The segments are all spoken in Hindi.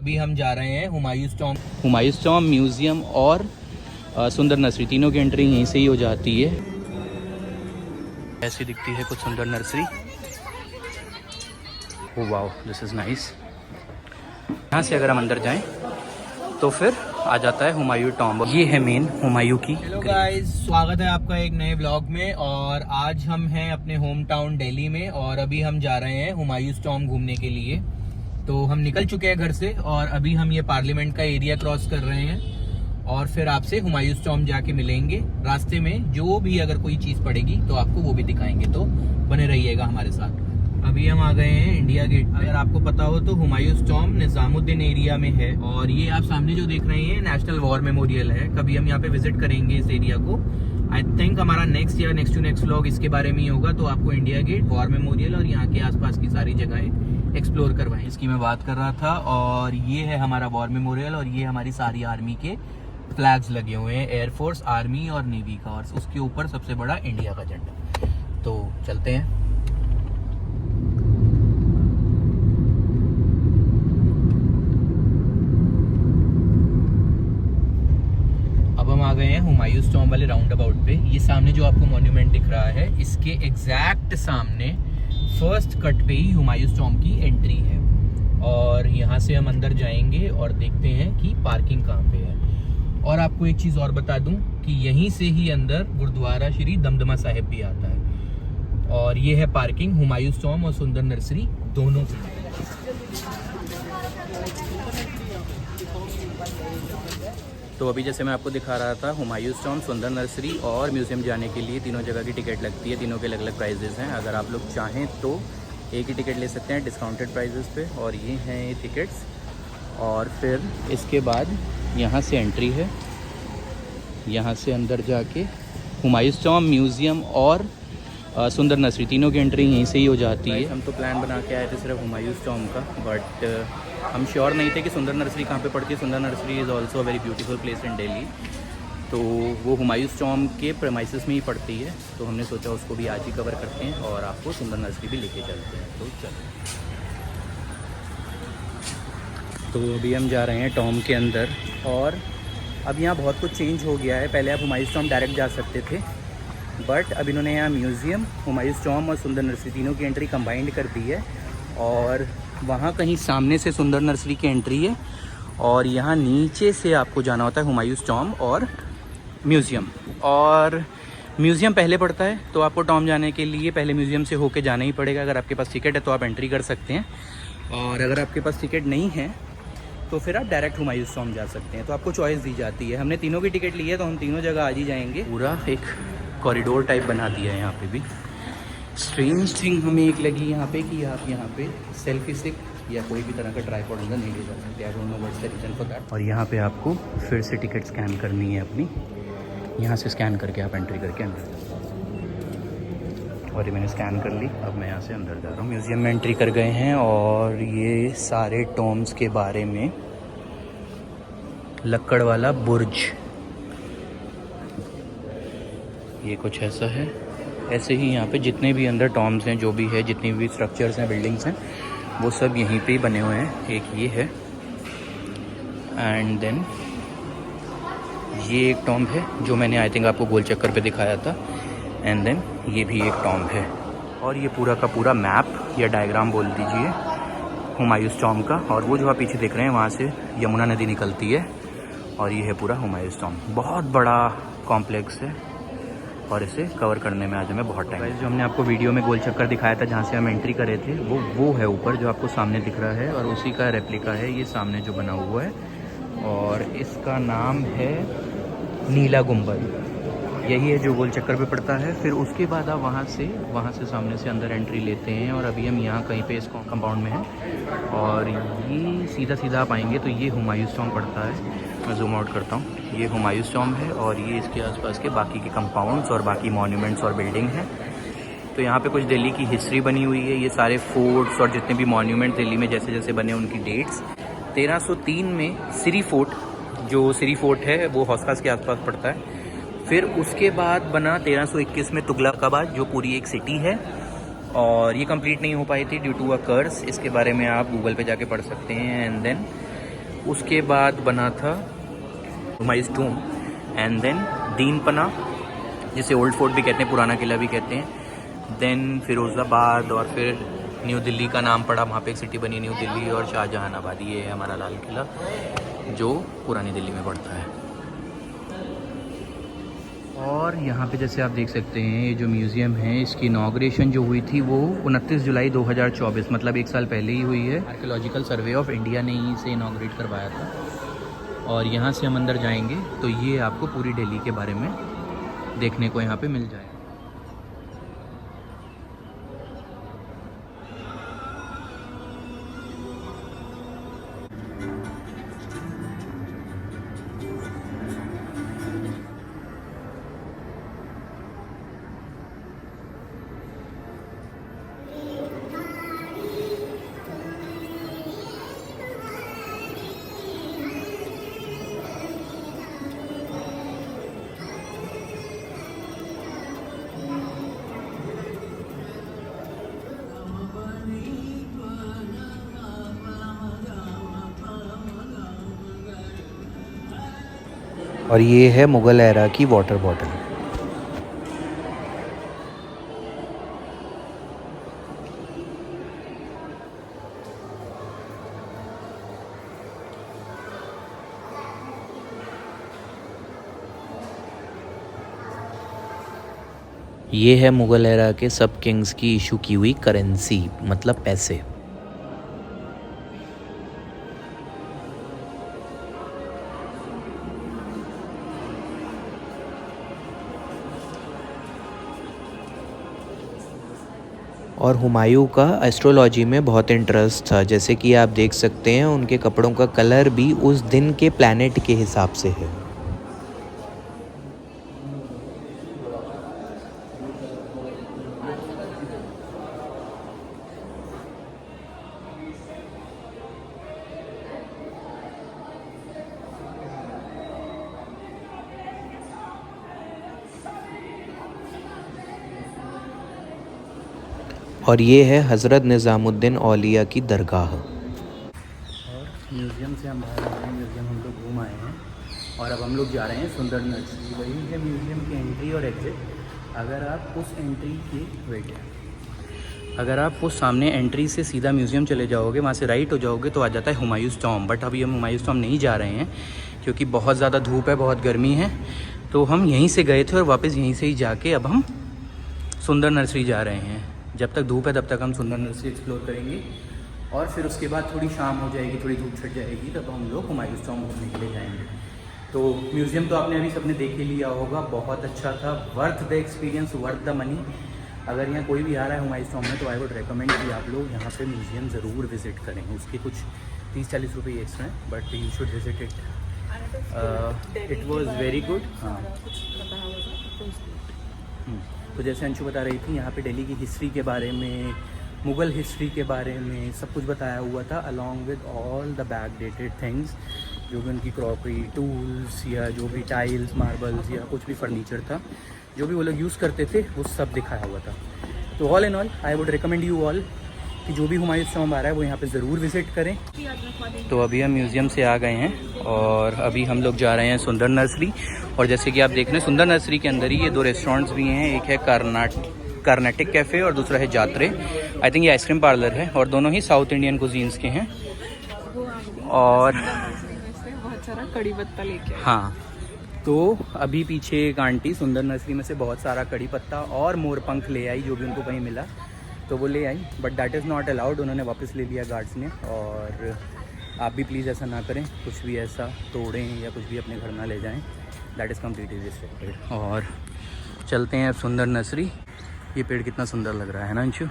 अभी हम जा रहे हैं हुमायूं टॉम्ब म्यूज़ियम और सुंदर नर्सरी, तीनों की एंट्री यहीं से ही हो जाती है। ऐसी दिखती है कुछ सुंदर nursery. Oh wow, this is nice. यहाँ से अगर हम अंदर जाएं तो फिर आ जाता है हुमायूं टॉम्ब। ये है मेन हुमायूं की। हेलो गाइस, स्वागत है आपका एक नए ब्लॉग में। और आज हम हैं अपने होम टाउन दिल्ली में और अभी हम जा रहे हैं हुमायूं टॉम्ब घूमने के लिए। तो हम निकल चुके हैं घर से और अभी हम ये पार्लियामेंट का एरिया क्रॉस कर रहे हैं और फिर आपसे हुमायूं टॉम्ब जाके मिलेंगे। रास्ते में जो भी अगर कोई चीज़ पड़ेगी तो आपको वो भी दिखाएंगे, तो बने रहिएगा हमारे साथ। अभी हम आ गए हैं इंडिया गेट। अगर आपको पता हो तो हुमायूं टॉम्ब निजामुद्दीन एरिया में है और ये आप सामने जो देख रहे हैं नेशनल वॉर मेमोरियल है। कभी हम यहाँ पे विजिट करेंगे इस एरिया को। आई थिंक हमारा नेक्स्ट या नेक्स्ट टू नेक्स्ट व्लॉग इसके बारे में ही होगा। तो आपको इंडिया गेट, वॉर मेमोरियल और यहाँ के आसपास की सारी जगहें एक्सप्लोर करवाएं, इसकी मैं बात कर रहा था। और ये है हमारा वॉर मेमोरियल और ये हमारी सारी आर्मी के फ्लैग्स लगे हुए हैं, एयरफोर्स, आर्मी और नेवी का, और उसके ऊपर सबसे बड़ा इंडिया का झंडा। तो चलते हैं। अब हम आ गए हैं हुमायूं टॉम्ब वाले राउंड अबाउट पे। ये सामने जो आपको मॉन्यूमेंट दिख रहा है, इसके एग्जैक्ट सामने फर्स्ट कट पे ही हुमायूं टॉम्ब की एंट्री है। और यहाँ से हम अंदर जाएंगे और देखते हैं कि पार्किंग कहाँ पे है। और आपको एक चीज़ और बता दूं कि यहीं से ही अंदर गुरुद्वारा श्री दमदमा साहिब भी आता है। और ये है पार्किंग हुमायूं टॉम्ब और सुंदर नर्सरी दोनों की। तो अभी जैसे मैं आपको दिखा रहा था, हुमायूं टॉम्ब, सुंदर नर्सरी और म्यूज़ियम जाने के लिए तीनों जगह की टिकट लगती है। तीनों के अलग अलग प्राइजेज़ हैं। अगर आप लोग चाहें तो एक ही टिकट ले सकते हैं डिस्काउंटेड प्राइजेज़ पे। और ये हैं ये टिकट्स। और फिर इसके बाद यहाँ से एंट्री है। यहाँ से अंदर जाके हुमायूं टॉम्ब, म्यूज़ियम और सुंदर नर्सरी, तीनों की एंट्री यहीं से ही हो जाती है। हम तो प्लान बना के आए थे सिर्फ हुमायूं टॉम्ब का, बट हम श्योर नहीं थे कि सुंदर नर्सरी कहाँ पे पड़ती है। सुंदर nursery is also a very beautiful place in Delhi. तो वो हुमायूं टॉम्ब के प्रेमाइसेस में ही पड़ती है। तो हमने सोचा उसको भी आज ही कवर करते हैं और आपको सुंदर नर्सरी भी लेके चलते हैं। तो चलो, तो अभी हम जा रहे हैं टॉम्ब के अंदर। और अब यहाँ बहुत कुछ चेंज हो गया है। पहले आप हुमायूं टॉम्ब डायरेक्ट जा सकते थे, बट अब इन्होंने यहाँ म्यूज़ियम, हुमायूं टॉम्ब और सुंदर नर्सरी तीनों की एंट्री कंबाइंड कर दी है। और वहाँ कहीं सामने से सुंदर नर्सरी की एंट्री है और यहाँ नीचे से आपको जाना होता है हुमायूं टॉम्ब और म्यूज़ियम। और म्यूज़ियम पहले पड़ता है, तो आपको टॉम्ब जाने के लिए पहले म्यूज़ियम से होके जाना ही पड़ेगा। अगर आपके पास टिकट है तो आप एंट्री कर सकते हैं, और अगर आपके पास टिकट नहीं है तो फिर आप डायरेक्ट हुमायूं टॉम्ब जा सकते हैं। तो आपको चॉइस दी जाती है। हमने तीनों की टिकट ली है तो हम तीनों जगह आज ही जाएंगे। पूरा एक कॉरिडोर टाइप बना दिया है यहाँ पे भी। स्ट्रेंज थिंग हमें एक लगी यहाँ पे कि आप यहाँ पे सेल्फी स्टिक या कोई भी तरह का ट्राइपॉड अंदर नहीं ले जा सकते। I don't know what's the reason for that. और यहाँ पे आपको फिर से टिकट स्कैन करनी है अपनी। यहाँ से स्कैन करके आप एंट्री करके अंदर। और ये मैंने स्कैन कर ली। अब मैं यहाँ से अंदर जा रहा हूँ। म्यूज़ियम में एंट्री कर गए हैं और ये सारे टॉम्ब्स के बारे में, लक्कड़ वाला बुर्ज, ये कुछ ऐसा है। ऐसे ही यहाँ पे जितने भी अंदर टॉम्ब्स हैं, जो भी है, जितनी भी स्ट्रक्चर्स हैं, बिल्डिंग्स हैं, वो सब यहीं पे ही बने हुए हैं। एक ये है, एंड देन ये एक टॉम्ब है जो मैंने आई थिंक आपको गोल चक्कर पे दिखाया था। एंड देन ये भी एक टॉम्ब है। और ये पूरा का पूरा मैप या डायग्राम बोल दीजिए हुमायूं टॉम्ब का। और वो जो आप पीछे देख रहे हैं, वहाँ से यमुना नदी निकलती है और ये है पूरा हुमायूं टॉम्ब। बहुत बड़ा कॉम्प्लेक्स है और इसे कवर करने में आज हमें बहुत टाइम है। जो हमने आपको वीडियो में गोल चक्कर दिखाया था जहाँ से हम एंट्री करे थे, वो है ऊपर जो आपको सामने दिख रहा है, और उसी का रेप्लिका है ये सामने जो बना हुआ है। और इसका नाम है नीला गुंबद। यही है जो गोल चक्कर पे पड़ता है। फिर उसके बाद आप वहाँ से सामने से अंदर एंट्री लेते हैं। और अभी हम यहाँ कहीं पे इस कंपाउंड में हैं और ये सीधा आप आएंगे तो ये हुमायूं टॉम्ब पड़ता है। मैं जूम आउट करता हूँ। ये हुमायूं टॉम्ब है और ये इसके आसपास के बाकी के कंपाउंड्स और बाकी मॉन्यूमेंट्स और बिल्डिंग हैं। तो यहाँ पे कुछ दिल्ली की हिस्ट्री बनी हुई है। ये सारे फोर्ट्स और जितने भी मॉन्यूमेंट दिल्ली में जैसे जैसे बने उनकी डेट्स। 1303 में सिरी फोर्ट, जो सिरी फोर्ट है वो हौसखास के आसपास पड़ता है। फिर उसके बाद बना 1321 में तुगलकाबाद, जो पूरी एक सिटी है, और ये कंप्लीट नहीं हो पाई थी ड्यू टू अ कर्स। इसके बारे में आप गूगल पे जाके पढ़ सकते हैं। एंड देन उसके बाद बना था हुमायूंस टूम, एंड देन दीन पना, जिसे ओल्ड फोर्ट भी कहते हैं, पुराना किला भी कहते हैं, देन फिरोज़ाबाद, और फिर न्यू दिल्ली का नाम पड़ा, वहाँ पे एक सिटी बनी न्यू दिल्ली, और शाहजहानाबाद। ये है हमारा लाल किला जो पुरानी दिल्ली में पड़ता है। और यहाँ पे जैसे आप देख सकते हैं ये जो म्यूज़ियम है, इसकी इनाग्रेशन जो हुई थी वो 29 जुलाई 2024, मतलब 1 साल पहले ही हुई है। आर्कियोलॉजिकल सर्वे ऑफ इंडिया ने ही इसे इनाग्रेट करवाया था। और यहाँ से हम अंदर जाएंगे तो ये आपको पूरी दिल्ली के बारे में देखने को यहाँ पे मिल जाएगा। और ये है मुग़ल एरा की वाटर बॉटल। ये है मुग़ल एरा के सब किंग्स की इशू की हुई करेंसी, मतलब पैसे। और हुमायूं का एस्ट्रोलॉजी में बहुत इंटरेस्ट था, जैसे कि आप देख सकते हैं उनके कपड़ों का कलर भी उस दिन के प्लैनेट के हिसाब से है। और ये है हज़रत निज़ामुद्दीन औलिया की दरगाह। और म्यूज़ियम से हम बाहर आए हैं, म्यूज़ियम हम लोग घूम आए हैं, और अब हम लोग जा रहे हैं सुंदर नर्सरी। वही है म्यूज़ियम की एंट्री और एग्ज़िट। अगर आप उस एंट्री की अगर आप वो सामने एंट्री से सीधा म्यूज़ियम चले जाओगे, वहाँ से राइट हो जाओगे तो आ जाता है हुमायूंस टॉम्ब। बट अभी हम हुमायूंस टॉम्ब नहीं जा रहे हैं क्योंकि बहुत ज़्यादा धूप है, बहुत गर्मी है, तो हम यहीं से गए थे और वापस यहीं से ही जाके अब हम सुंदर नर्सरी जा रहे हैं। जब तक धूप है तब तक हम सुंदर नर्सरी एक्सप्लोर करेंगे, और फिर उसके बाद थोड़ी शाम हो जाएगी, थोड़ी धूप छट जाएगी, तब हम लोग हुमायूंस टॉम्ब घूमने के लिए जाएंगे। तो म्यूज़ियम तो आपने अभी सबने देख ही लिया होगा, बहुत अच्छा था, worth the experience, worth the money. अगर यहाँ कोई भी आ रहा है हुमायूंस टॉम्ब में तो आई वुड रिकमेंड कि आप लोग यहाँ पे म्यूज़ियम ज़रूर विज़िट करें। उसके कुछ 30-40 रुपये एक्स्ट्रा हैं, but you should visit it. It was very good. हाँ, तो जैसे अंशु बता रही थी, यहाँ पे दिल्ली की हिस्ट्री के बारे में, मुग़ल हिस्ट्री के बारे में सब कुछ बताया हुआ था, along with all the back dated things, जो भी उनकी क्रॉकरी, टूल्स, या जो भी टाइल्स, मार्बल्स, या कुछ भी फर्नीचर था जो भी वो लोग यूज़ करते थे, वो सब दिखाया हुआ था। तो all in all I would recommend you all कि जो भी हुमायूंस टॉम्ब आ रहा है वो यहाँ पे ज़रूर विज़िट करें। तो अभी हम म्यूज़ियम से आ गए हैं और अभी हम लोग जा रहे हैं सुंदर नर्सरी। और जैसे कि आप देख रहे हैं, सुंदर नर्सरी के अंदर ही ये 2 रेस्टोरेंट्स भी हैं, एक है कर्नाटिक कैफ़े और दूसरा है जात्रे। आई थिंक ये आइसक्रीम पार्लर है, और दोनों ही साउथ इंडियन कुजीन्स के हैं। और बहुत सारा कड़ी पत्ता लेके, हाँ, तो अभी पीछे एक आंटी सुंदर नर्सरी में से बहुत सारा कड़ी पत्ता और मोरपंख ले आई, जो भी उनको कहीं मिला तो वो ले आई, but that is not allowed, उन्होंने वापस ले लिया गार्ड्स ने। और आप भी प्लीज़ ऐसा ना करें, कुछ भी ऐसा तोड़ें या कुछ भी अपने घर ना ले जाएं, दैट इज़ कम्प्लीटली रिस्ट्रिक्टेड। और चलते हैं अब सुंदर नर्सरी। ये पेड़ कितना सुंदर लग रहा है ना अंशु?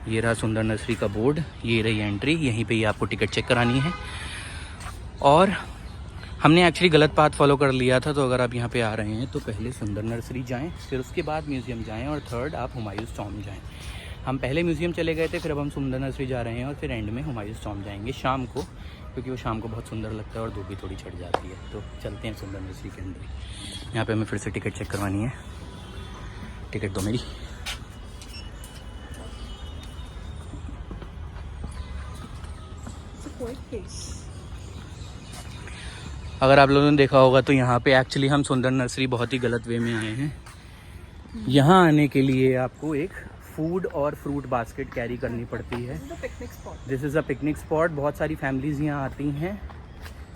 ये रहा सुंदर नर्सरी का बोर्ड, ये रही एंट्री, यहीं पे ही आपको टिकट चेक करानी है। और हमने एक्चुअली गलत पाथ फॉलो कर लिया था, तो अगर आप यहाँ पे आ रहे हैं तो पहले सुंदर नर्सरी जाएं, फिर उसके बाद म्यूज़ियम जाएं, और थर्ड आप हुमायूंस टॉम्ब जाएं। हम पहले म्यूज़ियम चले गए थे, फिर अब हम सुंदर नर्सरी जा रहे हैं, और फिर एंड में हुमायूंस टॉम्ब जाएंगे शाम को, क्योंकि वो शाम को बहुत सुंदर लगता है और धूप भी थोड़ी चढ़ जाती है। तो चलते हैं सुंदर नर्सरी के अंदर। यहाँ पर हमें फिर से टिकट चेक करवानी है। टिकट दो मेरी। अगर आप लोगों ने देखा होगा तो यहाँ पे एक्चुअली हम सुंदर नर्सरी बहुत ही गलत वे में आए हैं। यहाँ आने के लिए आपको एक फूड और फ्रूट बास्केट कैरी करनी पड़ती है। Picnic spot, this is a picnic spot. बहुत सारी फैमिलीज़ यहाँ आती हैं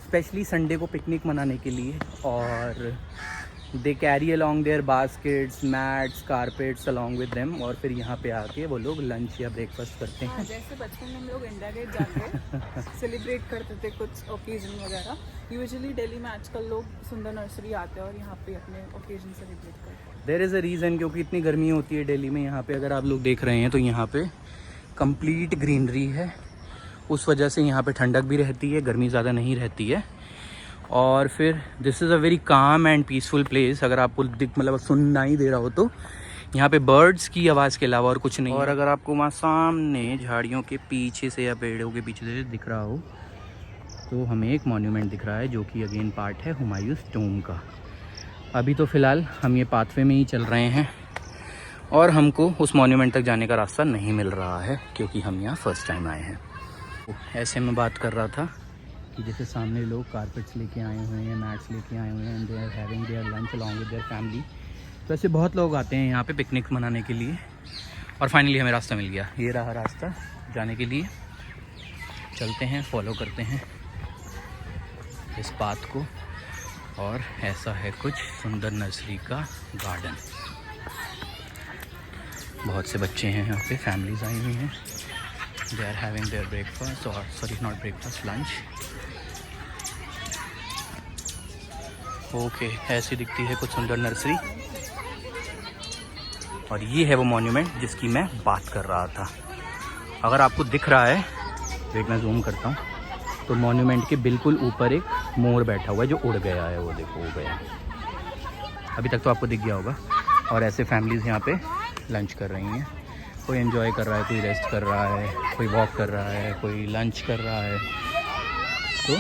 स्पेशली संडे को पिकनिक मनाने के लिए, और they carry along their baskets, mats, carpets along with them, और फिर यहाँ पे आके वो लोग लंच या ब्रेकफास्ट करते हैं। जैसे बचपन में हम लोग इंडिया गेट जाके सेलिब्रेट करते थे कुछ ओकेजन वगैरह। यूजुअली दिल्ली में आजकल लोग सुंदर नर्सरी आते हैं और यहाँ पे अपने ओकेजन सेलिब्रेट करते हैं। देयर इज़ अ रीज़न, क्योंकि इतनी गर्मी होती है दिल्ली में। यहाँ पे अगर आप लोग देख रहे हैं तो यहाँ पे कंप्लीट ग्रीनरी है, उस वजह से यहाँ पे ठंडक भी रहती है, गर्मी ज़्यादा नहीं रहती है। और फिर this is a very calm and peaceful place. अगर आपको मतलब सुनना ही दे रहा हो तो यहाँ पे बर्ड्स की आवाज़ के अलावा और कुछ नहीं। और अगर आपको वहाँ सामने झाड़ियों के पीछे से या पेड़ों के पीछे से दिख रहा हो तो हमें एक मॉन्यूमेंट दिख रहा है, जो कि अगेन पार्ट है हुमायूंस टॉम्ब का। अभी तो फ़िलहाल हम ये पाथवे में ही चल रहे हैं और हमको उस मॉन्यूमेंट तक जाने का रास्ता नहीं मिल रहा है, क्योंकि हम यहाँ फर्स्ट टाइम आए हैं। ऐसे में बात कर रहा था कि जैसे सामने लोग कारपेट्स लेके आए हुए हैं, मैट्स लेके आए हुए हैं, and they are having their lunch along with their family. तो ऐसे बहुत लोग आते हैं यहाँ पे पिकनिक मनाने के लिए। और फाइनली हमें रास्ता मिल गया, ये रहा रास्ता जाने के लिए। चलते हैं, फॉलो करते हैं इस पाथ को। और ऐसा है कुछ सुंदर नर्सरी का गार्डन। बहुत से बच्चे हैं यहाँ पे, फैमिलीज आई हुई हैं। They are having their breakfast, और sorry not breakfast, lunch. Okay, ऐसी दिखती है कुछ सुंदर नर्सरी। और ये है वो मॉन्यूमेंट जिसकी मैं बात कर रहा था। अगर आपको दिख रहा है, वेट मैं जूम करता हूँ, तो मॉन्यूमेंट के बिल्कुल ऊपर एक मोर बैठा हुआ है जो उड़ गया है। वो देखो, उड़ गया। अभी तक तो आपको दिख गया होगा। और ऐसे फैमिलीज़ यहाँ पे लंच कर रही हैं। कोई एंजॉय कर रहा है, कोई रेस्ट कर रहा है, कोई वॉक कर रहा है, कोई लंच कर रहा है। तो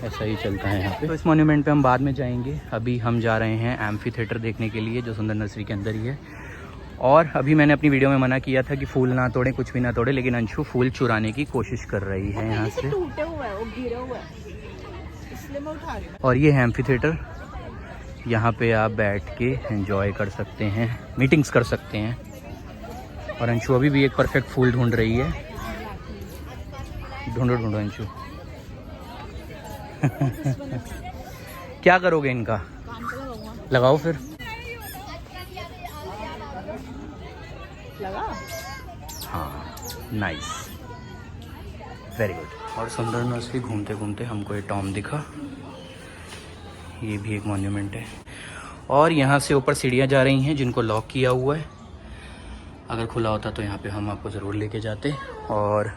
ऐसा ही चलता है यहाँ पे। तो इस मॉन्यूमेंट पे हम बाद में जाएंगे। अभी हम जा रहे हैं एम्फी थिएटर देखने के लिए, जो सुंदर नर्सरी के अंदर ही है। और अभी मैंने अपनी वीडियो में मना किया था कि फूल ना तोड़ें, कुछ भी ना तोड़े, लेकिन अंशु फूल चुराने की कोशिश कर रही है यहाँ से। टूटे हुआ है, वो गिरा हुआ है, इसलिए मैं उठा रही हूँ। और ये है एम्फी थिएटर। यहाँ पे आप बैठ के एंजॉय कर सकते हैं, मीटिंग्स कर सकते हैं। और अंशु अभी भी एक परफेक्ट फूल ढूंढ रही है। ढूंढो ढूंढो अंशु। क्या करोगे इनका? लगाओ फिर। लगा? हाँ, नाइस, वेरी गुड। और सुंदर नर्सरी घूमते घूमते हमको ये टॉम दिखा। ये भी एक मॉन्यूमेंट है। और यहाँ से ऊपर सीढ़ियाँ जा रही हैं जिनको लॉक किया हुआ है। अगर खुला होता तो यहाँ पे हम आपको ज़रूर लेके जाते। और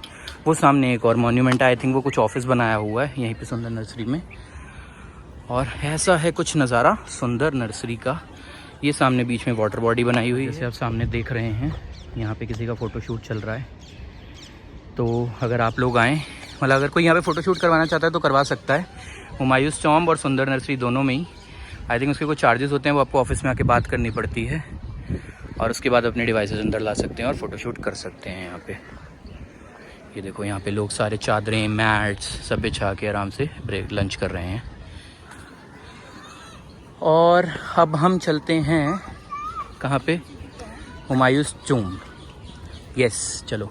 वो सामने एक और मॉन्यूमेंट है, आई थिंक वो कुछ ऑफिस बनाया हुआ है यहीं पे सुंदर नर्सरी में। और ऐसा है कुछ नज़ारा सुंदर नर्सरी का। ये सामने बीच में वाटर बॉडी बनाई हुई है, जैसे आप सामने देख रहे हैं। यहाँ पे किसी का फ़ोटोशूट चल रहा है। तो अगर आप लोग आएँ, मतलब अगर कोई यहाँ पे फ़ोटोशूट करवाना चाहता है तो करवा सकता है। हुमायूंस टॉम्ब और सुंदर नर्सरी दोनों में ही आई थिंक उसके कुछ चार्जेस होते हैं, वो आपको ऑफिस में आके बात करनी पड़ती है। और उसके बाद अपने डिवाइसेस अंदर ला सकते हैं और फ़ोटोशूट कर सकते हैं यहाँ पे। ये देखो, यहाँ पे लोग सारे चादरें, मैट्स सब बिछा के आराम से ब्रेक लंच कर रहे हैं। और अब हम चलते हैं कहाँ पे? हुमायूंस टॉम्ब। यस, चलो।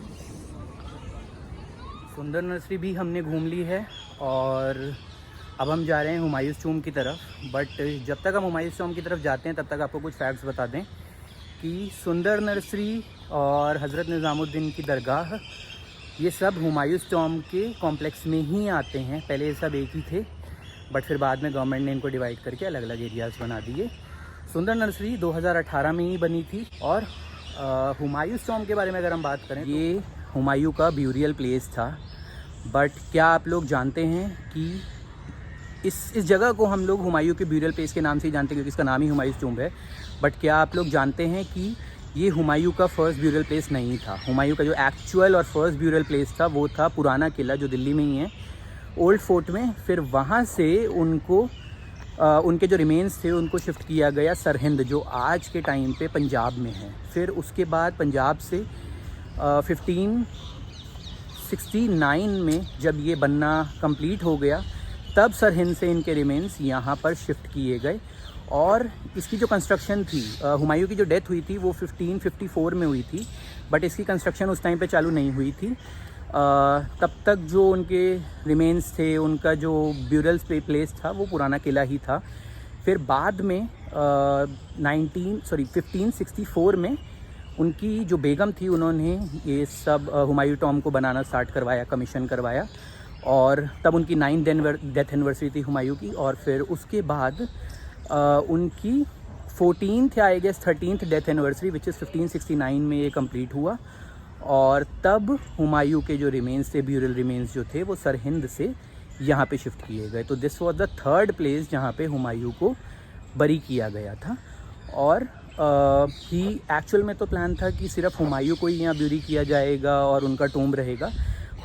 सुंदर नर्सरी भी हमने घूम ली है और अब हम जा रहे हैं हुमायूंस टॉम्ब की तरफ। बट जब तक हम हुमायूंस टॉम्ब की तरफ जाते हैं तब तक आपको कुछ फैक्ट्स बता दें कि सुंदर नर्सरी और हज़रत निज़ामुद्दीन की दरगाह, ये सब हुमायूंस टॉम्ब के कॉम्प्लेक्स में ही आते हैं। पहले ये सब एक ही थे, बट फिर बाद में गवर्नमेंट ने इनको डिवाइड करके अलग अलग एरियाज़ बना दिए। सुंदर नर्सरी 2018 में ही बनी थी। और हुमायूंस टॉम्ब के बारे में अगर हम बात करें, ये हुमायूं का ब्यूरियल प्लेस था। बट क्या आप लोग जानते हैं कि इस जगह को हम लोग हुमायूं के ब्यूरियल प्लेस के नाम से ही जानते हैं, क्योंकि इसका नाम ही हुमायूंस टॉम्ब है। बट क्या आप लोग जानते हैं कि ये हुमायूं का फर्स्ट ब्यूरियल प्लेस नहीं था। हुमायूं का जो एक्चुअल और फर्स्ट ब्यूरियल प्लेस था वो था पुराना किला, जो दिल्ली में ही है, ओल्ड फोर्ट में। फिर वहाँ से उनको उनके जो रिमेन्स थे उनको शिफ्ट किया गया सरहिंद, जो आज के टाइम पे पंजाब में है। फिर उसके बाद पंजाब से 1569 में जब ये बनना कंप्लीट हो गया तब सरहिंद से इनके रिमेन्स यहाँ पर शिफ्ट किए गए। और इसकी जो कंस्ट्रक्शन थी, हुमायूं की जो डेथ हुई थी वो 1554 में हुई थी, बट इसकी कंस्ट्रक्शन उस टाइम पे चालू नहीं हुई थी। तब तक जो उनके रिमेन्स थे, उनका जो ब्यूरल प्लेस था वो पुराना किला ही था। फिर बाद में 1564 में उनकी जो बेगम थी, उन्होंने ये सब हुमायूं टॉम को बनाना स्टार्ट करवाया, कमीशन करवाया। और तब उनकी 9th डेथ एनिवर्सरी थी हुमायूं की। और फिर उसके बाद उनकी 14th या I guess 13th death anniversary which is 1569 में ये कंप्लीट हुआ। और तब हुमायूं के जो रिमेन्स थे, ब्यूरल रिमेन्स जो थे, वो सरहिंद से यहाँ पे शिफ्ट किए गए। तो this was the third place जहाँ पे हुमायूं को बरी किया गया था। और ही एक्चुअल में तो प्लान था कि सिर्फ हुमायूं को ही यहाँ ब्यूरी किया जाएगा और उनका टूम्ब रहेगा,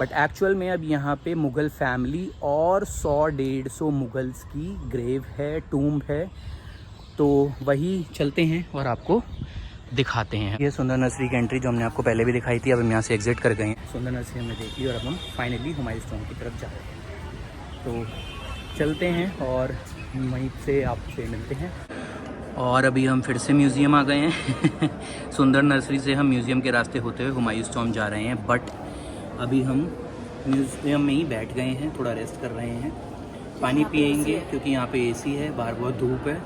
बट एक्चुअल में अब यहाँ पे मुग़ल फैमिली और 100-150 मुग़ल्स की ग्रेव है, टूम्ब है। तो वही चलते हैं और आपको दिखाते हैं। ये सुंदर नर्सरी की एंट्री जो हमने आपको पहले भी दिखाई थी, अब हम यहाँ से एग्जिट कर गए हैं। सुंदर नर्सरी हमने देख ली और अब हम फाइनली हुमायूं टॉम की तरफ जा रहे हैं। तो चलते हैं और वहीं से आपसे मिलते हैं। और अभी हम फिर से म्यूज़ियम आ गए हैं। सुंदर नर्सरी से हम म्यूज़ियम के रास्ते होते हुए हुमायूं टॉम जा रहे हैं, बट अभी हम म्यूज़ियम में ही बैठ गए हैं, थोड़ा रेस्ट कर रहे हैं, पानी पिएंगे क्योंकि यहाँ पे एसी है, बाहर बहुत धूप है।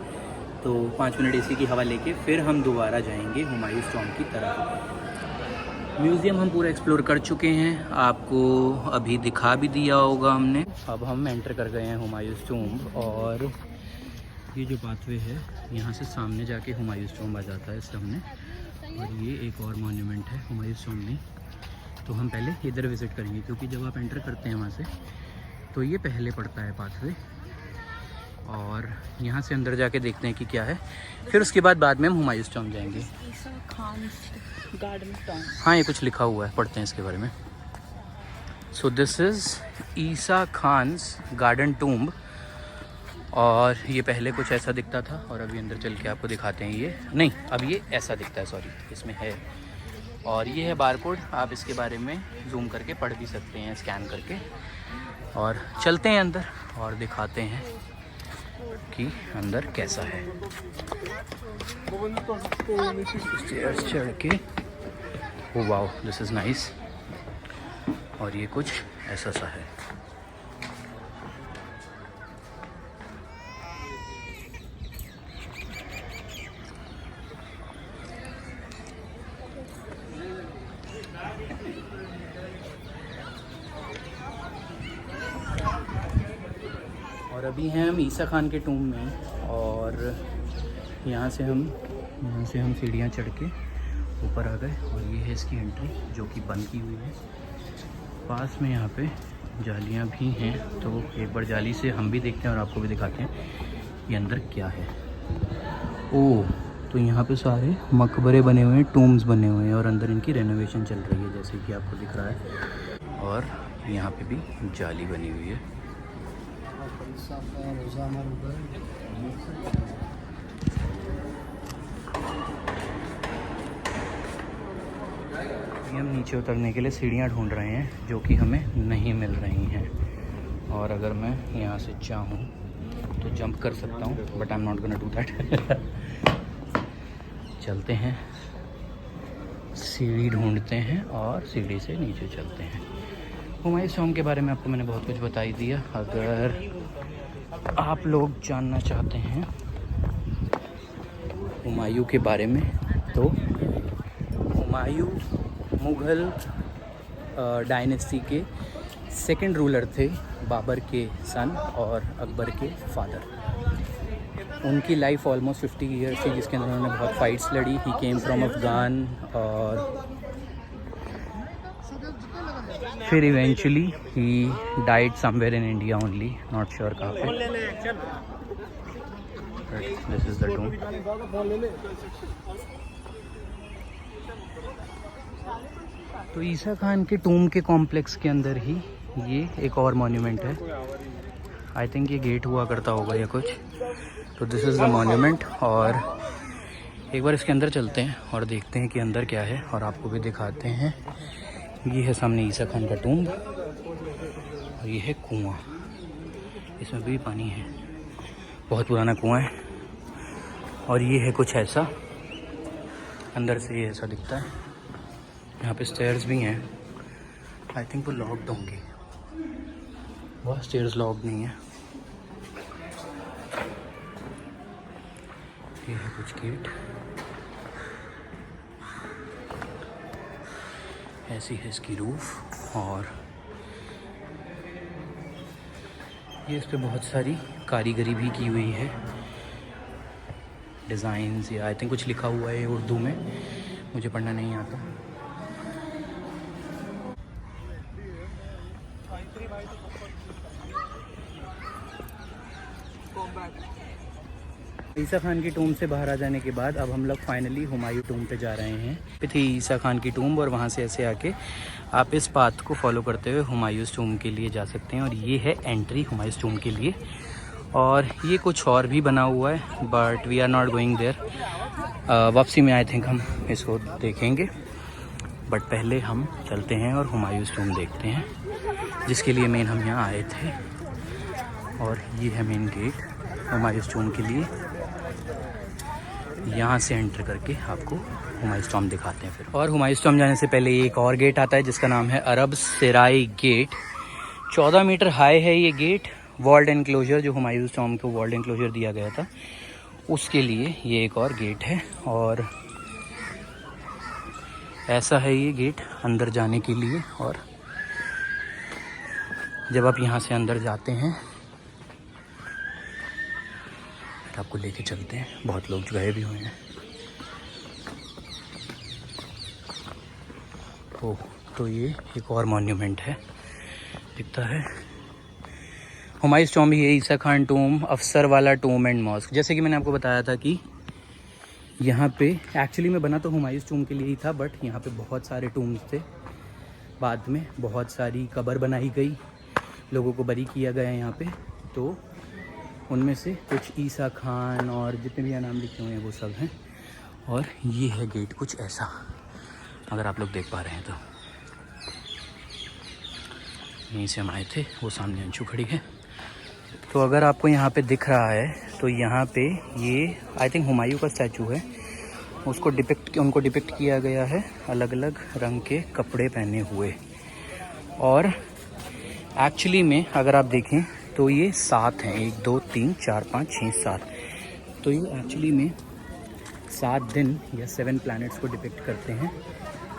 तो 5 मिनट एसी की हवा लेके फिर हम दोबारा जाएंगे हुमायूं टॉम की तरफ। म्यूज़ियम हम पूरा एक्सप्लोर कर चुके हैं, आपको अभी दिखा भी दिया होगा हमने। अब हम एंटर कर गए हैं हुमायूं टॉम। और ये जो पाथवे है, यहाँ से सामने जाके हुमायूं टॉम आ जाता है सामने। और ये एक और मॉन्यूमेंट है हुमायूं टॉम में। तो हम पहले इधर विज़िट करेंगे क्योंकि जब आप एंटर करते हैं वहाँ से तो ये पहले पड़ता है पाथवे। और यहाँ से अंदर जाके देखते हैं कि क्या है, फिर उसके बाद में हम हुमायूं टॉम जाएंगे। ईसा खान्स गार्डन टॉम। हाँ, ये कुछ लिखा हुआ है, पढ़ते हैं इसके बारे में। So this is Isa Khan's garden tomb. और ये पहले कुछ ऐसा दिखता था और अभी अंदर चल के आपको दिखाते हैं। ये नहीं, अब ये ऐसा दिखता है, सॉरी, इसमें है। और ये है बारकोड, आप इसके बारे में जूम करके पढ़ भी सकते हैं, स्कैन करके। और चलते हैं अंदर और दिखाते हैं कि अंदर कैसा है। स्टेयर्स चढ़ के, oh wow, this is nice. और ये कुछ ऐसा सा है। और अभी हैं हम ईसा खान के टूम में। और यहाँ से हम सीढ़ियाँ चढ़ के ऊपर आ गए। और ये है इसकी एंट्री जो कि बंद की हुई है। पास में यहाँ पे जालियाँ भी हैं, तो एक बार जाली से हम भी देखते हैं और आपको भी दिखाते हैं ये अंदर क्या है। ओह, तो यहाँ पे सारे मकबरे बने हुए हैं, टूम्स बने हुए हैं और अंदर इनकी रेनोवेशन चल रही है जैसे कि आपको दिख रहा है। और यहाँ पे भी जाली बनी हुई है। हम नीचे उतरने के लिए सीढ़ियाँ ढूंढ रहे हैं जो कि हमें नहीं मिल रही हैं। और अगर मैं यहाँ से चाहूँ तो जंप कर सकता हूँ, but I am not gonna do that. चलते हैं, सीढ़ी ढूंढते हैं और सीढ़ी से नीचे चलते हैं। हुमायूं टॉम के बारे में आपको मैंने बहुत कुछ बता ही दिया। अगर आप लोग जानना चाहते हैं हुमायूं के बारे में, तो हुमायूं मुग़ल डायनेस्टी के सेकंड रूलर थे, बाबर के सन और अकबर के फादर। उनकी लाइफ ऑलमोस्ट 50 ईयर्स थी जिसके अंदर उन्होंने बहुत फाइट्स लड़ी। ही केम फ्रॉम अफगान और फिर eventually he died somewhere in India only, not sure कहाँ पे। This is the टूम। तो ईसा खान के टूम के कॉम्प्लेक्स के अंदर ही ये एक और मॉन्यूमेंट है। आई थिंक ये गेट हुआ करता होगा या कुछ। तो दिस इज़ द मॉन्यूमेंट। और एक बार इसके अंदर चलते हैं और देखते हैं कि अंदर क्या है और आपको भी दिखाते हैं। ये है सामने ईसा खान का टूम और ये है कुआं। इसमें भी पानी है, बहुत पुराना कुआं है। और ये है कुछ ऐसा, अंदर से ये ऐसा दिखता है। यहाँ पे स्टेयर्स भी हैं, आई थिंक वो लॉक्ड होंगे, वह स्टेयर्स लॉक्ड नहीं है। ये है कुछ गेट, ऐसी है इसकी रूफ। और ये इस पे बहुत सारी कारीगरी भी की हुई है, डिज़ाइंस या आई थिंक कुछ लिखा हुआ है उर्दू में, मुझे पढ़ना नहीं आता। ईसा खान की टूम से बाहर आ जाने के बाद अब हम लोग फाइनली हुमायूं टूम पे जा रहे हैं। ये थी ईसा खान की टूम, और वहाँ से ऐसे आके आप इस पाथ को फॉलो करते हुए हुमायूं टूम के लिए जा सकते हैं। और ये है एंट्री हुमायूं टूम के लिए। और ये कुछ और भी बना हुआ है, but we are not going there. वापसी में आई थिंक हम इसको देखेंगे, बट पहले हम चलते हैं और हुमायूं टूम देखते हैं, जिसके लिए मेन हम यहाँ आए थे। और ये है मेन गेट हुमायूं टूम के लिए। यहाँ से एंटर करके आपको हुमायूं टॉम दिखाते हैं फिर। और हुमायूं टॉम जाने से पहले एक और गेट आता है जिसका नाम है अरब सराय गेट। 14 मीटर हाई है ये गेट। वर्ल्ड एनक्लोजर, जो हुमायूं टॉम को वर्ल्ड एनक्लोजर दिया गया था, उसके लिए ये एक और गेट है। और ऐसा है ये गेट अंदर जाने के लिए। और जब आप यहाँ से अंदर जाते हैं, आपको लेके चलते हैं, बहुत लोग गए भी हुए हैं। ओह, तो ये एक और मॉन्यूमेंट है, दिखता है हुमायूं टॉम ही है, ईसा खान टूम, अफसर वाला टूम एंड मॉस्क। जैसे कि मैंने आपको बताया था कि यहाँ पे एक्चुअली में बना तो हुमायूं टूम के लिए ही था, बट यहाँ पे बहुत सारे टूम्स थे। बाद में बहुत सारी कब्र बनाई गई, लोगों को बरी किया गया यहाँ पे। तो उनमें से कुछ ईसा खान और जितने भी नाम लिखे हुए हैं वो सब हैं। और ये है गेट कुछ ऐसा, अगर आप लोग देख पा रहे हैं तो। यहीं से हम आए थे, वो सामने अंशु खड़ी है। तो अगर आपको यहाँ पे दिख रहा है तो यहाँ पे ये आई थिंक हुमायूं का स्टैचू है, उनको डिपिक्ट किया गया है अलग अलग रंग के कपड़े पहने हुए। और एक्चुअली में अगर आप देखें तो ये 7 हैं, 1 2 3 4 5 6 7। तो ये एक्चुअली में 7 दिन या 7 प्लैनेट्स को डिपिक्ट करते हैं।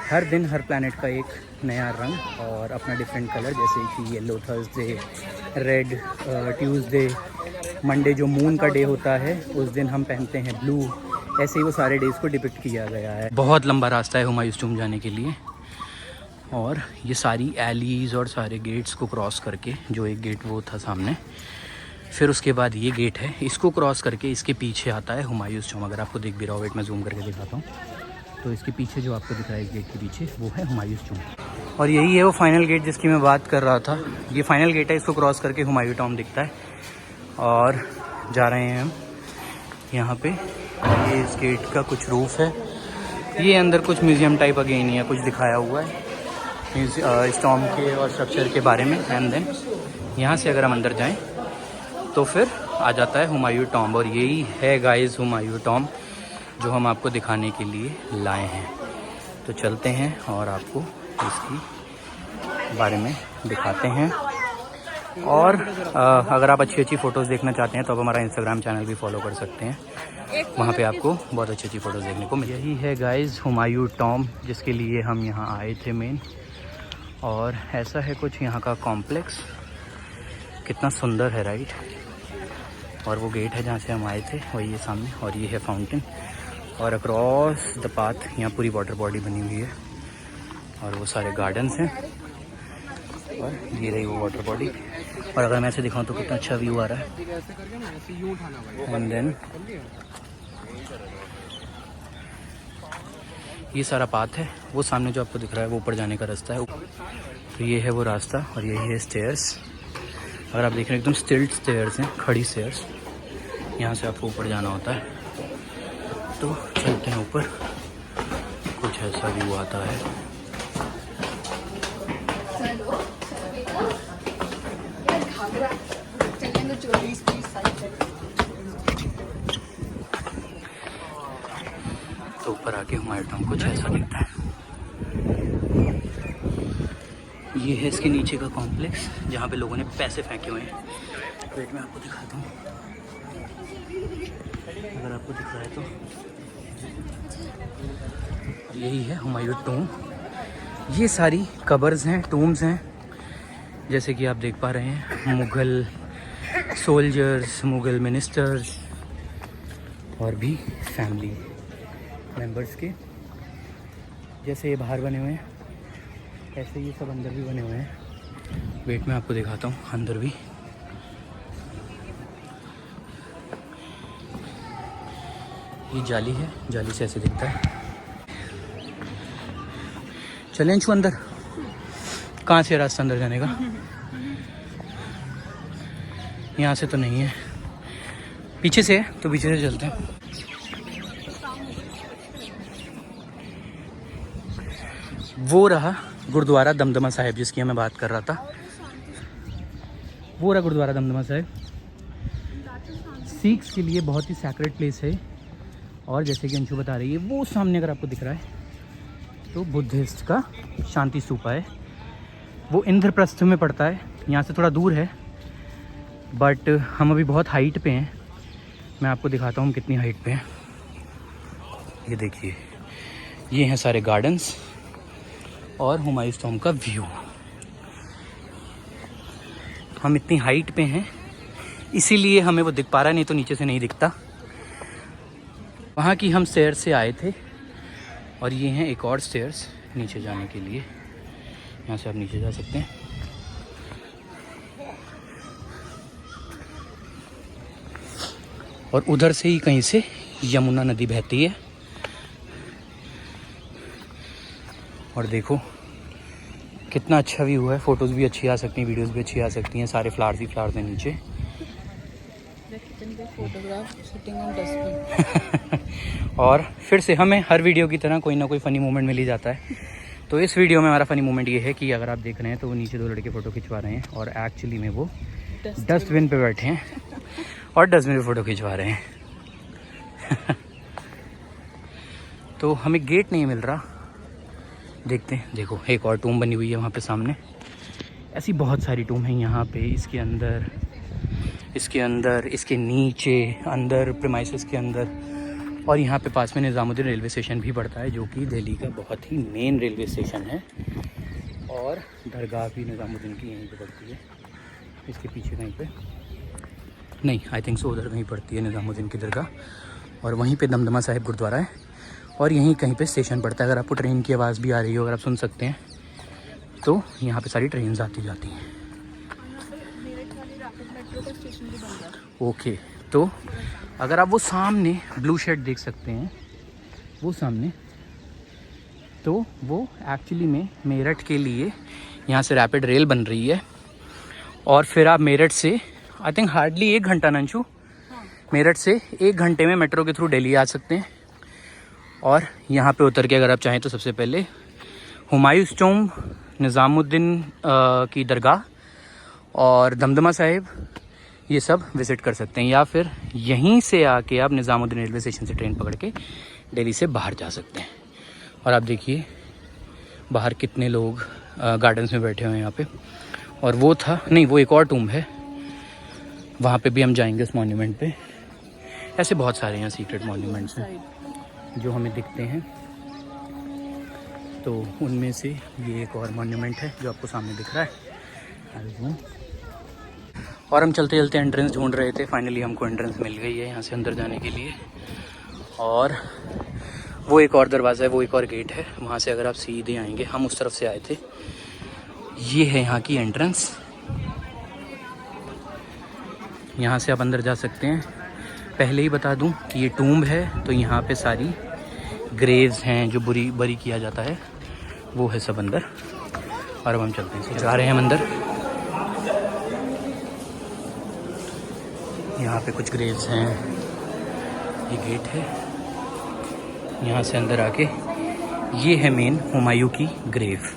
हर दिन हर प्लैनेट का एक नया रंग और अपना डिफरेंट कलर, जैसे कि yellow Thursday, red Tuesday, Monday जो मून का डे होता है उस दिन हम पहनते हैं ब्लू। ऐसे ही वो सारे डेज को डिपिक्ट किया गया है। बहुत लंबा रास्ता है हुमायूं टूम जाने के लिए। और ये सारी एलीज और सारे गेट्स को क्रॉस करके, जो एक गेट वो था सामने, फिर उसके बाद ये गेट है, इसको क्रॉस करके इसके पीछे आता है हुमायूं टूम। अगर आपको दिख भी रहा हो, वेट मैं जूम करके दिखाता हूँ, तो इसके पीछे जो आपको दिख रहा है इस गेट के पीछे, वो है हुमायूं टूम। और यही है वो फाइनल गेट जिसकी मैं बात कर रहा था। ये फाइनल गेट है, इसको क्रॉस करके हुमायूं टूम दिखता है। और जा रहे हैं हम यहाँ पे। ये इस गेट का कुछ रूफ है। ये अंदर कुछ म्यूज़ियम टाइप अगेन ही है, कुछ दिखाया हुआ है इस टॉम के और स्ट्रक्चर के बारे में। एंड देन यहाँ से अगर हम अंदर जाएं तो फिर आ जाता है हुमायूं टॉम। और यही है गाइस हुमायूं टॉम जो हम आपको दिखाने के लिए लाए हैं। तो चलते हैं और आपको इसकी बारे में दिखाते हैं। और अगर आप अच्छी अच्छी फ़ोटोज़ देखना चाहते हैं तो आप हमारा इंस्टाग्राम चैनल भी फॉलो कर सकते हैं, वहाँ पे आपको बहुत अच्छी अच्छी फ़ोटोज़ देखने को मिल। यही है गाइस हुमायूं टॉम जिसके लिए हम यहाँ आए थे मेन। और ऐसा है कुछ यहाँ का कॉम्प्लेक्स, कितना सुंदर है, राइट। और वो गेट है जहाँ से हम आए थे, वही है सामने। और ये है फाउंटेन। और अक्रॉस द पाथ यहाँ पूरी वाटर बॉडी बनी हुई है और वो सारे गार्डन्स हैं। और ये रही वो वाटर बॉडी। और अगर मैं ऐसे दिखाऊं तो कितना अच्छा व्यू आ रहा है। एंड देन ये सारा पाथ है, वो सामने जो आपको दिख रहा है वो ऊपर जाने का रास्ता है। तो ये है वो रास्ता और यही है स्टेयर्स। अगर आप देख रहे हैं एकदम स्टिल्ट स्टेयर्स हैं, खड़ी स्टेयर्स। यहाँ से आपको ऊपर जाना होता है। तो चलते हैं ऊपर, कुछ ऐसा व्यू आता है। तो ऊपर आके हुमायूं टॉम्ब कुछ ऐसा दिखता है। ये है इसके नीचे का कॉम्प्लेक्स जहाँ पे लोगों ने पैसे फेंके हुए हैं। वेट में आपको दिखाता हूँ, अगर आपको दिख रहा है तो यही है हुमायूं टॉम्ब। ये सारी कबर्स हैं, टूम्स हैं, जैसे कि आप देख पा रहे हैं। मुग़ल सोल्जर्स, मुग़ल मिनिस्टर्स और भी फैमिली मेंबर्स के, जैसे ये बाहर बने हुए हैं ऐसे ये सब अंदर भी बने हुए हैं। वेट में आपको दिखाता हूँ अंदर भी। ये जाली है, जाली से ऐसे दिखता है। चलें अंशु अंदर? कहाँ से रास्ता अंदर जाने का? यहाँ से तो नहीं है, पीछे से है, तो पीछे से चलते हैं। वो रहा गुरुद्वारा दमदमा साहिब जिसकी मैं बात कर रहा था। वो रहा गुरुद्वारा दमदमा साहिब, सिख्स के लिए बहुत ही सैक्रेड प्लेस है। और जैसे कि अंशु बता रही है, वो सामने अगर आपको दिख रहा है तो बुद्धिस्ट का शांति स्तूपा है। वो इंद्रप्रस्थ में पड़ता है, यहाँ से थोड़ा दूर है, बट हम अभी बहुत हाइट पे हैं। मैं आपको दिखाता हूँ हम कितनी हाइट पे हैं। ये देखिए, ये हैं सारे गार्डन्स और हुमायूं टॉम्ब का व्यू। हम इतनी हाइट पे हैं इसीलिए हमें वो दिख पा रहा है, नहीं तो नीचे से नहीं दिखता। वहाँ की हम स्टेयर से आए थे और ये हैं एक और स्टेयर्स नीचे जाने के लिए। यहाँ से आप नीचे जा सकते हैं। और उधर से ही कहीं से यमुना नदी बहती है। और देखो कितना अच्छा व्यू है, फ़ोटोज़ भी अच्छी आ सकती हैं, वीडियोस भी अच्छी आ सकती हैं। सारे फ्लावर्स ही फ्लावर्स हैं नीचे। और फिर से हमें हर वीडियो की तरह कोई ना कोई फ़नी मोमेंट मिल ही जाता है। तो इस वीडियो में हमारा फ़नी मोमेंट ये है कि अगर आप देख रहे हैं तो वो नीचे दो लड़के फ़ोटो खिंचवा रहे हैं और एक्चुअली में वो डस्टबिन पे बैठे हैं और डस्टबिन पे फ़ोटो खिंचवा रहे हैं। तो हमें गेट नहीं मिल रहा, देखते हैं। देखो एक और टूम बनी हुई है वहाँ पे सामने। ऐसी बहुत सारी टूम है यहाँ पे, इसके अंदर, इसके नीचे, अंदर प्रीमाइसेस के अंदर। और यहाँ पे पास में निज़ामुद्दीन रेलवे स्टेशन भी पड़ता है, जो कि दिल्ली का बहुत ही मेन रेलवे स्टेशन है। और दरगाह भी निज़ामुद्दीन की यहीं पे पड़ती है, इसके पीछे कहीं पे नहीं, आई थिंक सो उधर कहीं पड़ती है निज़ामुद्दीन की दरगाह। और वहीं पे दमदमा साहिब गुरुद्वारा है और यहीं कहीं पे स्टेशन पड़ता है। अगर आपको ट्रेन की आवाज़ भी आ रही हो, अगर आप सुन सकते हैं, तो यहाँ पे सारी ट्रेन आती जाती हैं। ओके, तो अगर आप वो सामने ब्लू शेड देख सकते हैं, वो सामने, तो वो एक्चुअली में मेरठ के लिए यहाँ से रैपिड रेल बन रही है। और फिर आप मेरठ से आई थिंक हार्डली 1 घंटा नंशु, मेरठ से 1 घंटे में मेट्रो के थ्रू दिल्ली आ सकते हैं। और यहाँ पे उतर के अगर आप चाहें तो सबसे पहले हुमायूं टॉम्ब, निज़ामुद्दीन की दरगाह और दमदमा साहिब, ये सब विज़िट कर सकते हैं। या फिर यहीं से आके आप निज़ामुद्दीन रेलवे स्टेशन से ट्रेन पकड़ के दिल्ली से बाहर जा सकते हैं। और आप देखिए बाहर कितने लोग गार्डन्स में बैठे हुए हैं यहाँ पे। और वो था नहीं, वो एक और टूम्ब है, वहाँ पे भी हम जाएंगे उस मॉन्यूमेंट पे। ऐसे बहुत सारे यहाँ सीक्रेट मॉन्यूमेंट्स हैं जो हमें दिखते हैं। तो उनमें से ये एक और मॉन्यूमेंट है जो आपको सामने दिख रहा है। और हम चलते चलते एंट्रेंस ढूंढ रहे थे, फाइनली हमको एंट्रेंस मिल गई है यहाँ से अंदर जाने के लिए। और वो एक और दरवाज़ा है, वो एक और गेट है, वहाँ से अगर आप सीधे आएंगे, हम उस तरफ से आए थे। ये है यहाँ की एंट्रेंस, यहाँ से आप अंदर जा सकते हैं। पहले ही बता दूं कि ये टूम्ब है, तो यहाँ पे सारी ग्रेव्स हैं जो बरी किया जाता है, वो है सब अंदर। और अब हम चलते हैं, जा रहे हैं हम अंदर। यहाँ पे कुछ ग्रेव्स हैं, ये गेट है, यहाँ से अंदर आके ये है मेन हुमायूं की ग्रेव।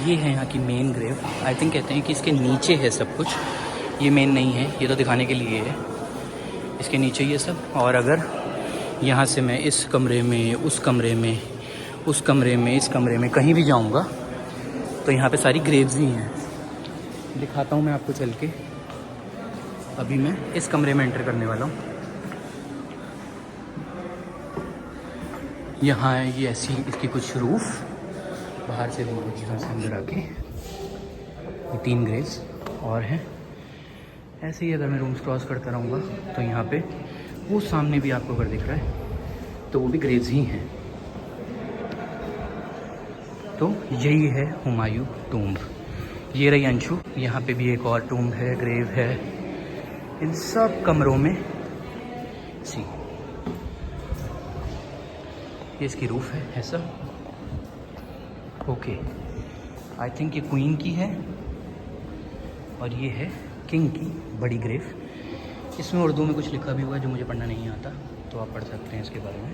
ये है यहाँ की मेन ग्रेव। आई थिंक कहते हैं कि इसके नीचे है सब कुछ, ये मेन नहीं है, ये तो दिखाने के लिए है। इसके नीचे ये सब, और अगर यहाँ से मैं इस कमरे में, उस कमरे में, उस कमरे में, इस कमरे में कहीं भी जाऊँगा तो यहाँ पे सारी ग्रेव्स ही हैं। दिखाता हूँ मैं आपको चल के। अभी मैं इस कमरे में एंटर करने वाला हूँ। यहाँ है ये ऐसी इसकी कुछ रूफ, बाहर से यहाँ से अंदर आके ये 3 ग्रेव्स और हैं। ऐसे ही अगर मैं रूम्स क्रॉस करता रहूँगा तो यहाँ पे वो सामने भी आपको अगर दिख रहा है तो वो भी ग्रेव्स ही हैं। तो यही है हुमायूं टूम्ब। ये रही अंशु, यहाँ पे भी एक और टूम्ब है, ग्रेव है। इन सब कमरों में सी ये इसकी रूफ है ऐसा। ओके, आई थिंक ये क्वीन की है और ये है किंग की बड़ी ग्रेव। इसमें उर्दू में कुछ लिखा भी हुआ है जो मुझे पढ़ना नहीं आता, तो आप पढ़ सकते हैं इसके बारे में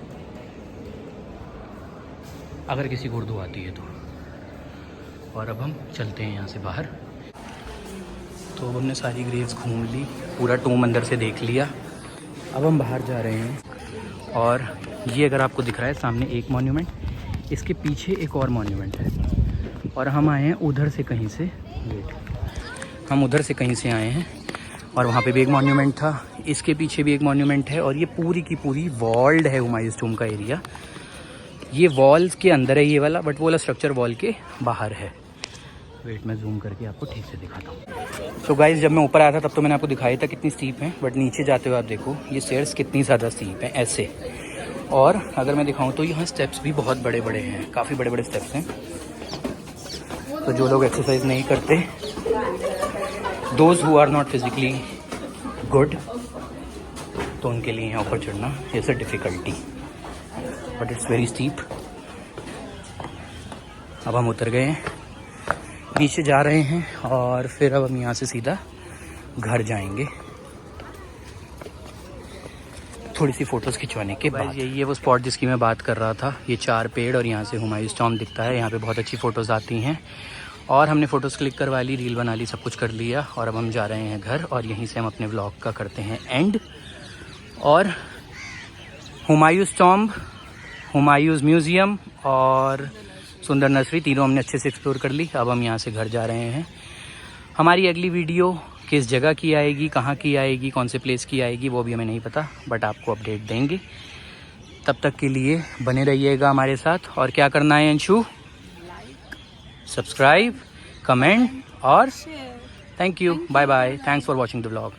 अगर किसी को उर्दू आती है तो। और अब हम चलते हैं यहाँ से बाहर। तो अब हमने सारी ग्रेव्स घूम ली, पूरा टूम अंदर से देख लिया। अब हम बाहर जा रहे हैं और ये अगर आपको दिख रहा है सामने एक मॉन्यूमेंट, इसके पीछे एक और मॉन्यूमेंट है। और हम आए हैं उधर से कहीं से, हम उधर से कहीं से आए हैं और वहाँ पे भी एक मॉन्यूमेंट था, इसके पीछे भी एक मॉन्यूमेंट है। और ये पूरी की पूरी वॉल्ड है हुमायूं टूम्ब का एरिया। ये वॉल्स के अंदर है ये वाला, बट वो वाला स्ट्रक्चर वॉल के बाहर है। वेट मैं जूम करके आपको ठीक से दिखाता हूँ। तो गाइस जब मैं ऊपर आया था तब तो मैंने आपको दिखाया था कितनी स्टीप है, बट नीचे जाते हुए आप देखो ये स्टेयर्स कितनी ज़्यादा स्टीप हैं ऐसे। और अगर मैं दिखाऊँ तो यहाँ स्टेप्स भी बहुत बड़े बड़े हैं, काफ़ी बड़े बड़े स्टेप्स हैं। तो जो लोग एक्सरसाइज नहीं करते, those who are not physically good, तो उनके लिए यहाँ ऊपर चढ़ना is a difficulty, but it's very steep. अब हम उतर गए हैं, नीचे जा रहे हैं और फिर अब हम यहाँ से सीधा घर जाएंगे थोड़ी सी फ़ोटोज़ खिंचवाने के बाद। यही है वो स्पॉट जिसकी मैं बात कर रहा था। ये 4 पेड़ और यहाँ से हुमायूं टॉम्ब दिखता है। यहाँ पे बहुत अच्छी फ़ोटोज़ आती हैं और हमने फ़ोटोज़ क्लिक करवा ली, रील बना ली, सब कुछ कर लिया। और अब हम जा रहे हैं घर और यहीं से हम अपने व्लॉग का करते हैं एंड। और हुमायूं टॉम्ब, हुमायूं म्यूज़ियम और सुंदर नर्सरी तीनों हमने अच्छे से एक्सप्लोर कर ली। अब हम यहाँ से घर जा रहे हैं। हमारी अगली वीडियो किस जगह की आएगी, कहाँ की आएगी, कौन से प्लेस की आएगी, वो भी हमें नहीं पता, बट आपको अपडेट देंगे। तब तक के लिए बने रहिएगा हमारे साथ। और क्या करना है अंशु? सब्सक्राइब, कमेंट और thank you, bye bye, thanks for watching the vlog.